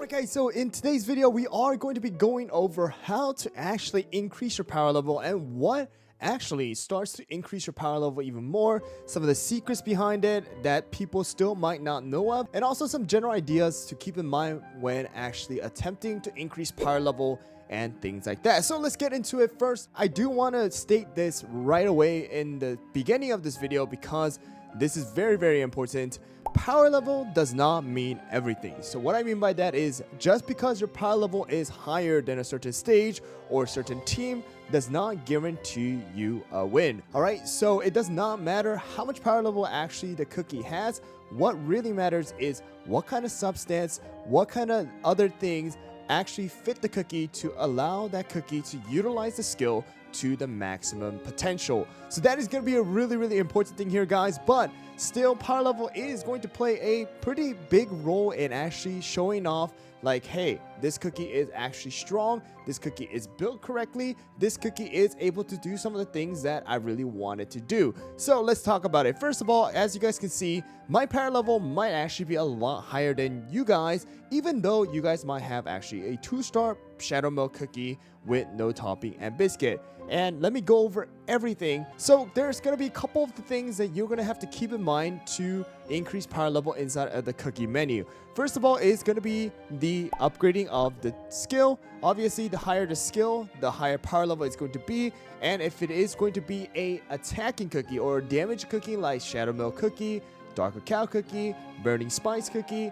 Alright guys, so in today's video we are going to be going over how to actually increase your power level and what actually starts to increase your power level even more, some of the secrets behind it that people still might not know of, and also some general ideas to keep in mind when actually attempting to increase power level and things like that. So let's get into it. First, I do want to state this right away in the beginning of this video because this is very important. Power level does not mean everything. So what I mean by that is just because your power level is higher than a certain stage or a certain team does not guarantee you a win. Alright, so it does not matter how much power level actually the cookie has. What really matters is what kind of substance, what kind of other things actually fit the cookie to allow that cookie to utilize the skill to the maximum potential. So that is going to be a really important thing here, guys, but still power level is going to play a pretty big role in actually showing off like, hey, this cookie is actually strong, this cookie is built correctly, this cookie is able to do some of the things that I really wanted to do. So let's talk about it. First of all, as you guys can see, my power level might actually be a lot higher than you guys, even though you guys might have actually a 2-star shadow milk cookie with no topping and biscuit. And let me go over everything. So there's going to be a couple of the things that you're going to have to keep in mind to increase power level inside of the cookie menu. First of all, is going to be the upgrading of the skill. Obviously, the higher the skill, the higher power level it's going to be. And if it is going to be a attacking cookie or a damage cookie like shadow milk cookie, dark cacao cookie, burning spice cookie,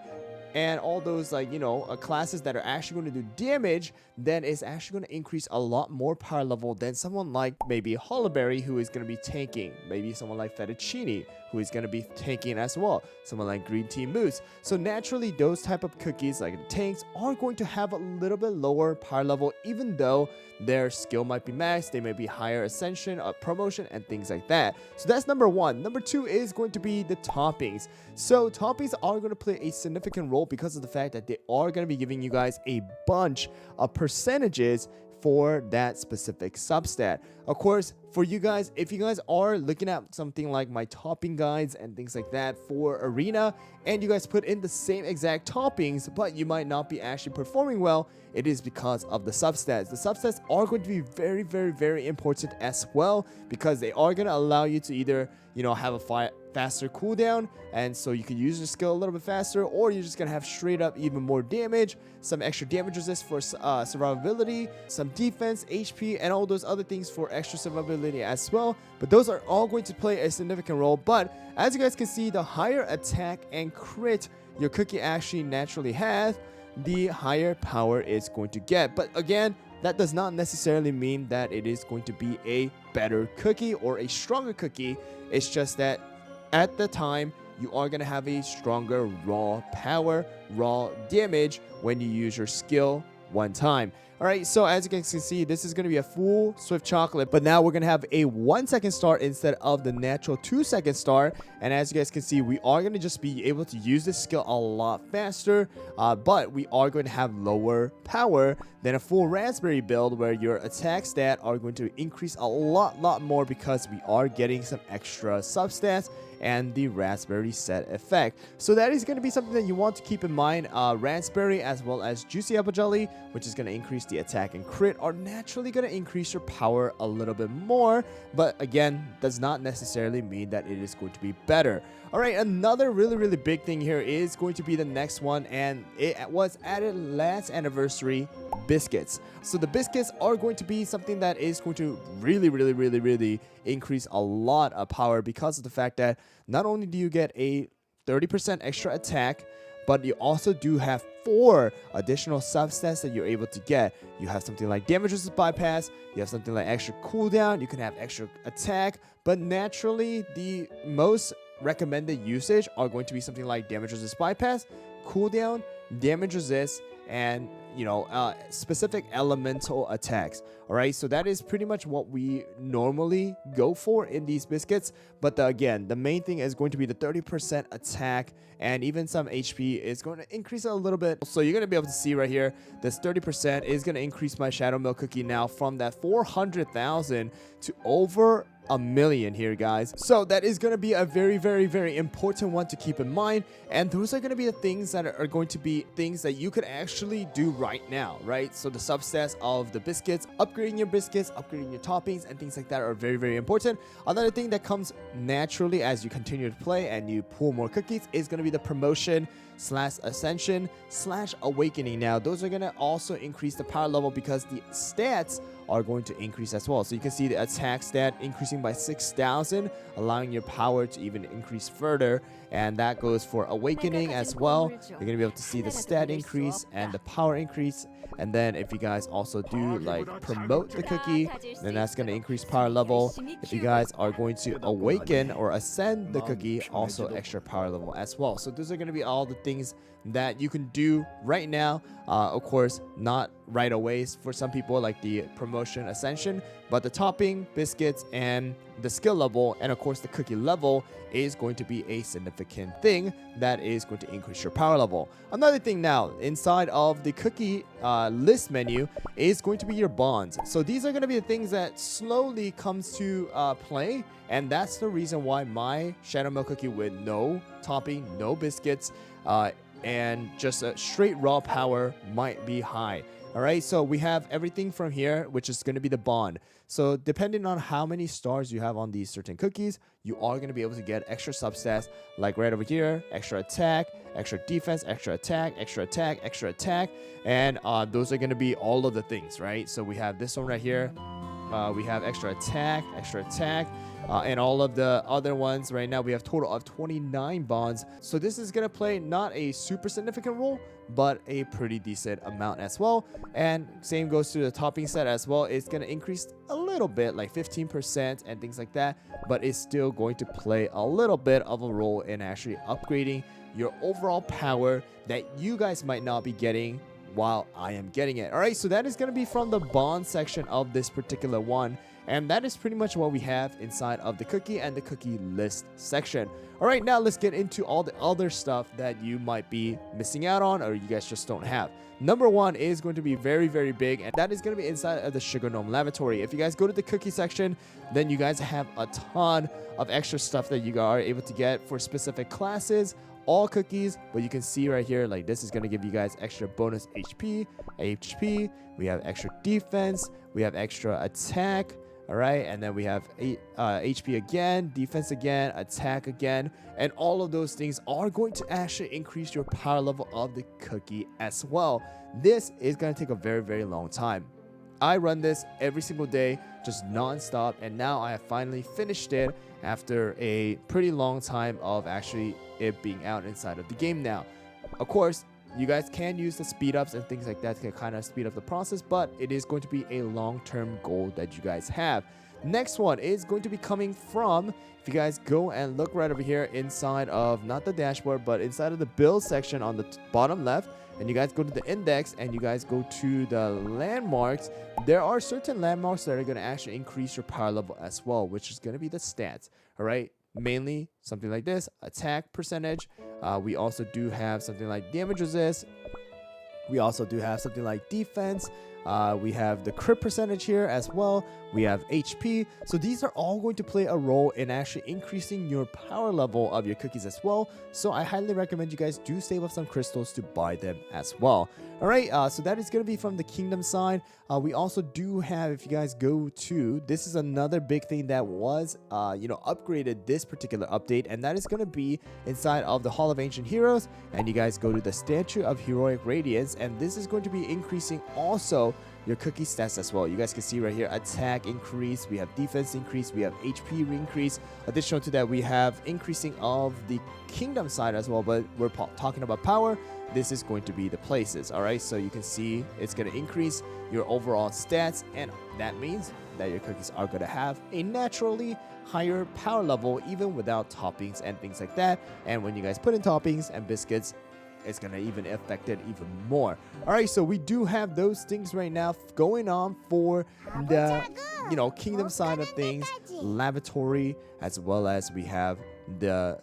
and all those, like, you know, classes that are actually going to do damage, then it's actually going to increase a lot more power level than someone like maybe Hollowberry, who is going to be tanking, maybe someone like Fettuccine, who is going to be tanking as well, someone like Green Tea Mousse. So naturally, those type of cookies like the tanks are going to have a little bit lower power level, even though their skill might be maxed, they may be higher ascension, promotion, and things like that. So that's number one. Number two is going to be the toppings. So toppings are going to play a significant role because of the fact that they are going to be giving you guys a bunch of percentages for that specific substat. Of course, for you guys, if you guys are looking at something like my topping guides and things like that for Arena, and you guys put in the same exact toppings, but you might not be actually performing well, it is because of the substats. The substats are going to be very important as well, because they are going to allow you to either, you know, have a faster cooldown, and so you can use your skill a little bit faster, or you're just gonna have straight up even more damage, some extra damage resist for survivability, some defense, HP, and all those other things for extra survivability as well. But those are all going to play a significant role. But as you guys can see, the higher attack and crit your cookie actually naturally has, the higher power it's going to get. But again, that does not necessarily mean that it is going to be a better cookie or a stronger cookie. It's just that at the time, you are going to have a stronger raw power, raw damage when you use your skill one time. Alright, so as you guys can see, this is going to be a full Swift Chocolate, but now we're going to have a 1-second start instead of the natural 2-second start. And as you guys can see, we are going to just be able to use this skill a lot faster, but we are going to have lower power than a full raspberry build, where your attack stat are going to increase a lot more because we are getting some extra substats and the raspberry set effect. So that is going to be something that you want to keep in mind. Raspberry as well as juicy apple jelly, which is going to increase the attack and crit, are naturally going to increase your power a little bit more, but again, does not necessarily mean that it is going to be better. Alright, another really big thing here is going to be the next one, and it was added last anniversary: biscuits. So the biscuits are going to be something that is going to really increase a lot of power, because of the fact that not only do you get a 30% extra attack, but you also do have 4 additional substats that you're able to get. You have something like damage resist bypass, you have something like extra cooldown, you can have extra attack, but naturally the most recommended usage are going to be something like damage resist bypass, cooldown, damage resist, and specific elemental attacks. All right, so that is pretty much what we normally go for in these biscuits. But again, the main thing is going to be the 30% attack, and even some HP is going to increase a little bit. So you're going to be able to see right here, this 30% is going to increase my Shadow Milk Cookie now from that 400,000 to over 1,000,000 here, guys. So that is going to be a very, very, very important one to keep in mind. And those are going to be the things that are going to be things that you could actually do right now, right? So the substats of the biscuits, upgrading your biscuits, upgrading your toppings, and things like that are very, very important. Another thing that comes naturally as you continue to play and you pull more cookies is going to be the promotion / ascension / awakening. Now those are going to also increase the power level because the stats are going to increase as well. So you can see the attack stat increasing by 6,000, allowing your power to even increase further, and that goes for awakening as well. You're going to be able to see the stat increase and the power increase. And then if you guys also do like promote the cookie, then that's going to increase power level. If you guys are going to awaken or ascend the cookie, also extra power level as well. So those are going to be all the things that you can do right now. Of course, not right away for some people, like the promotion ascension, but the topping, biscuits, and the skill level, and of course the cookie level is going to be a significant thing that is going to increase your power level. Another thing now inside of the cookie list menu is going to be your bonds. So these are going to be the things that slowly comes to play, and that's the reason why my Shadow Milk Cookie with no topping, no biscuits, and just a straight raw power might be high. All right, so we have everything from here, which is going to be the bond. So depending on how many stars you have on these certain cookies, you are going to be able to get extra substats, like right over here, extra attack, extra defense, extra attack, extra attack, extra attack, and those are going to be all of the things, right? So we have this one right here. We have extra attack, and all of the other ones. Right now we have total of 29 bonds. So this is going to play not a super significant role, but a pretty decent amount as well. And same goes to the topping set as well. It's going to increase a little bit, like 15% and things like that, but it's still going to play a little bit of a role in actually upgrading your overall power that you guys might not be getting while I am getting it. All right, so that is going to be from the bond section of this particular one, and that is pretty much what we have inside of the cookie and the cookie list section. All right, now let's get into all the other stuff that you might be missing out on or you guys just don't have. Number one is going to be very, very big, and that is going to be inside of the Sugar Gnome Lavatory. If you guys go to the cookie section, then you guys have a ton of extra stuff that you are able to get for specific classes, all cookies. But you can see right here, like this is going to give you guys extra bonus HP. We have extra defense, we have extra attack. All right, and then we have HP again, defense again, attack again, and all of those things are going to actually increase your power level of the cookie as well. This is going to take a very, very long time. I run this every single day, just non-stop, and now I have finally finished it after a pretty long time of actually it being out inside of the game now. Of course, you guys can use the speed ups and things like that to kind of speed up the process, but it is going to be a long-term goal that you guys have. Next one is going to be coming from, if you guys go and look right over here inside of, not the dashboard, but inside of the build section on the bottom left, and you guys go to the index and you guys go to the landmarks, there are certain landmarks that are going to actually increase your power level as well, which is going to be the stats. All right, mainly something like this, attack percentage. We also do have something like damage resist. We also do have something like defense. We have the crit percentage here as well. We have HP. So these are all going to play a role in actually increasing your power level of your cookies as well. So I highly recommend you guys do save up some crystals to buy them as well. All right, so that is going to be from the kingdom side. We also do have, if you guys go to, this is another big thing that was, upgraded this particular update, and that is going to be inside of the Hall of Ancient Heroes. And you guys go to the Statue of Heroic Radiance, and this is going to be increasing also your cookie stats as well. You guys can see right here, attack increase, we have defense increase, we have HP increase. Additional to that, we have increasing of the kingdom side as well, but we're talking about power. This is going to be the places. All right, so you can see it's going to increase your overall stats, and that means that your cookies are going to have a naturally higher power level even without toppings and things like that. And when you guys put in toppings and biscuits, it's gonna even affect it even more. All right, so we do have those things right now going on for the kingdom side of things, laboratory, as well as we have the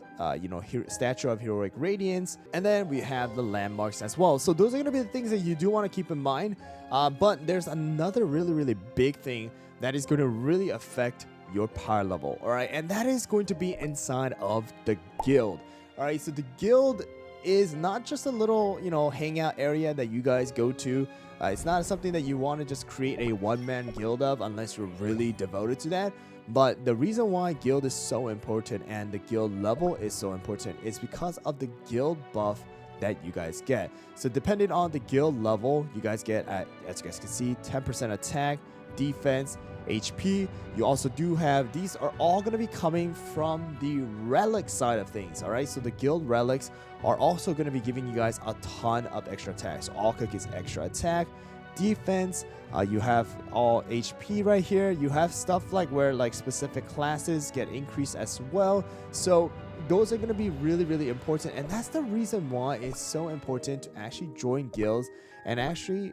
statue of heroic radiance, and then we have the landmarks as well. So those are going to be the things that you do want to keep in mind, but there's another really big thing that is going to really affect your power level. All right, and that is going to be inside of the guild. All right, so the guild is not just a little hangout area that you guys go to. It's not something that you want to just create a one-man guild of unless you're really devoted to that. But the reason why guild is so important and the guild level is so important is because of the guild buff that you guys get. So depending on the guild level, you guys get, as you guys can see, 10% attack, defense, HP. You also do have, these are all going to be coming from the relic side of things. All right, so the guild relics are also going to be giving you guys a ton of extra attacks. So all cookies extra attack, defense, you have all HP right here. You have stuff like where like specific classes get increased as well. So those are going to be really important, and that's the reason why it's so important to actually join guilds and actually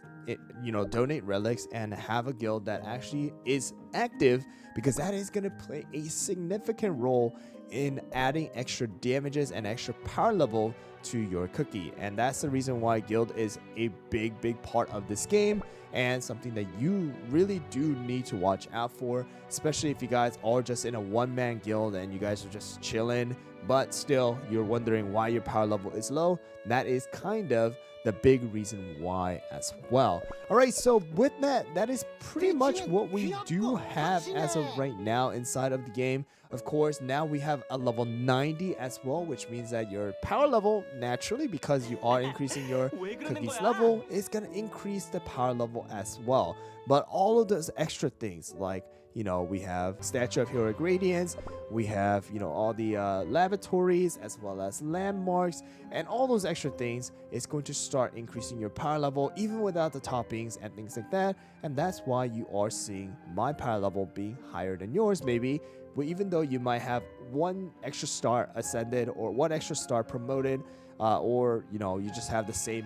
donate relics and have a guild that actually is active, because that is going to play a significant role in adding extra damages and extra power level to your cookie. And that's the reason why guild is a big part of this game, and something that you really do need to watch out for, especially if you guys are just in a one-man guild and you guys are just chilling, but still you're wondering why your power level is low. That is kind of the big reason why as well. All right, so with that, that is pretty much what we do have as of right now inside of the game. Of course, now we have a level 90 as well, which means that your power level, naturally, because you are increasing your cookies level, is going to increase the power level as well. But all of those extra things, like we have statue of heroic radiance, we have all the laboratories as well as landmarks, and all those extra things is going to start increasing your power level even without the toppings and things like that. And that's why you are seeing my power level being higher than yours, maybe. But even though you might have one extra star ascended or one extra star promoted, or you just have the same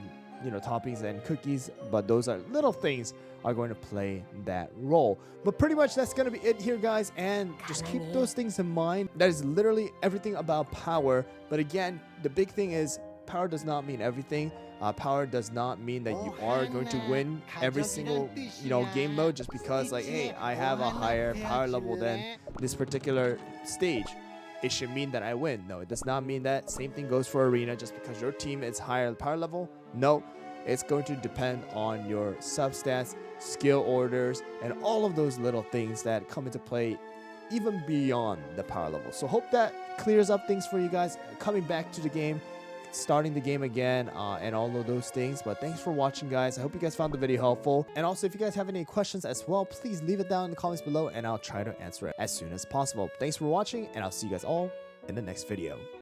toppings and cookies, but those are little things are going to play that role. But pretty much that's going to be it here, guys, and just keep those things in mind. That is literally everything about power. But again, the big thing is power does not mean everything. Power does not mean that you are going to win every single game mode just because, like, hey, I have a higher power level than this particular stage. It should mean that I win. No, it does not mean that. Same thing goes for arena. Just because your team is higher power level, no, it's going to depend on your substats, skill orders, and all of those little things that come into play even beyond the power level. So hope that clears up things for you guys coming back to the game, starting the game again, and all of those things. But thanks for watching, guys. I hope you guys found the video helpful, and also if you guys have any questions as well, please leave it down in the comments below and I'll try to answer it as soon as possible. Thanks for watching, and I'll see you guys all in the next video.